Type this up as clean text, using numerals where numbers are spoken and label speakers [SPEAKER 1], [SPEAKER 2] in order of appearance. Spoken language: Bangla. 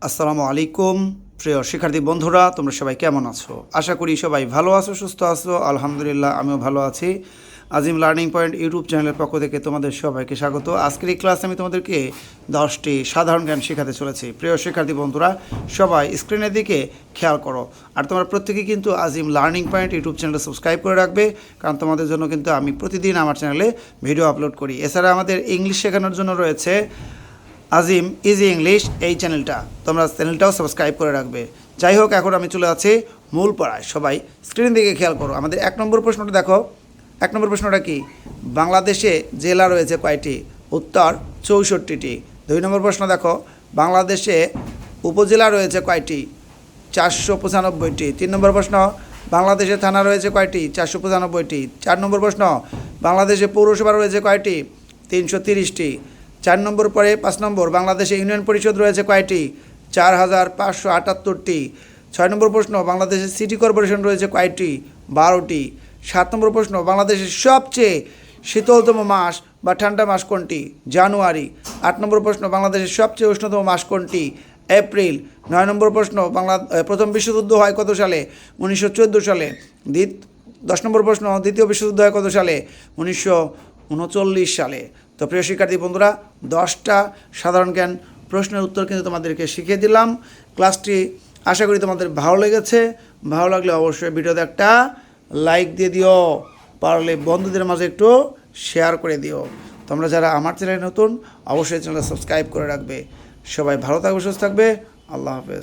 [SPEAKER 1] আসসালামু আলাইকুম প্রিয় শিক্ষার্থী বন্ধুরা, তোমরা সবাই কেমন আছো? আশা করি সবাই ভালো আছো, সুস্থ আছো। আলহামদুলিল্লাহ, আমিও ভালো আছি। আজিম লার্নিং পয়েন্ট ইউটিউব চ্যানেলের পক্ষ থেকে তোমাদের সবাইকে স্বাগত। আজকের এই ক্লাসে আমি তোমাদেরকে 10টি সাধারণ জ্ঞান শেখাতে চলেছি। প্রিয় শিক্ষার্থী বন্ধুরা, সবাই স্ক্রিনের দিকে খেয়াল করো। আর তোমরা প্রত্যেকেই কিন্তু আজিম লার্নিং পয়েন্ট ইউটিউব চ্যানেলটা সাবস্ক্রাইব করে রাখবে, কারণ তোমাদের জন্য কিন্তু আমি প্রতিদিন আমার চ্যানেলে ভিডিও আপলোড করি। এছাড়া আমাদের ইংলিশ শেখানোর জন্য রয়েছে আজিম ইজি ইংলিশ, এই চ্যানেলটা তোমরা চ্যানেলটাও সাবস্ক্রাইব করে রাখবে। যাই হোক, এখন আমি চলে আছি মূল পড়ায়। সবাই স্ক্রিন দিকে খেয়াল করো। আমাদের 1 নম্বর প্রশ্নটা দেখো। 1 নম্বর প্রশ্নটা কি? বাংলাদেশে জেলা রয়েছে কয়টি? উত্তর 64টি। 2 নম্বর প্রশ্ন দেখো, বাংলাদেশে উপজেলা রয়েছে কয়টি? 495টি। 3 নম্বর প্রশ্ন, বাংলাদেশে থানা রয়েছে কয়টি? 495টি। 4 নম্বর প্রশ্ন, বাংলাদেশে পৌরসভা রয়েছে কয়টি? 330টি। 4 নম্বর পরে 5 নম্বর, বাংলাদেশে ইউনিয়ন পরিষদ রয়েছে কয়টি? 4578টি। 6 নম্বর প্রশ্ন, বাংলাদেশের সিটি কর্পোরেশন রয়েছে কয়টি? 12টি। 7 নম্বর প্রশ্ন, বাংলাদেশের সবচেয়ে শীতলতম মাস বা ঠান্ডা মাস কোনটি? জানুয়ারি। 8 নম্বর প্রশ্ন, বাংলাদেশের সবচেয়ে উষ্ণতম মাস কোনটি? এপ্রিল। 9 নম্বর প্রশ্ন, প্রথম বিশ্বযুদ্ধ হয় কত সালে? 1914 সালে। 10 নম্বর প্রশ্ন, দ্বিতীয় বিশ্বযুদ্ধ হয় কত সালে? 1939 সালে। তো প্রিয় শিক্ষার্থী বন্ধুরা, 10টা সাধারণ জ্ঞান প্রশ্নের উত্তর কিন্তু তোমাদেরকে শিখিয়ে দিলাম। ক্লাসটি আশা করি তোমাদের ভালো লেগেছে। ভালো লাগলে অবশ্যই ভিডিওতে একটা লাইক দিয়ে দিও, পারলে বন্ধুদের মাঝে একটু শেয়ার করে দিও। তোমরা যারা আমার চ্যানেলে নতুন, অবশ্যই চ্যানেলটা সাবস্ক্রাইব করে রাখবে। সবাই ভালো থাকবে, সুস্থ থাকবে। আল্লাহ হাফেজ।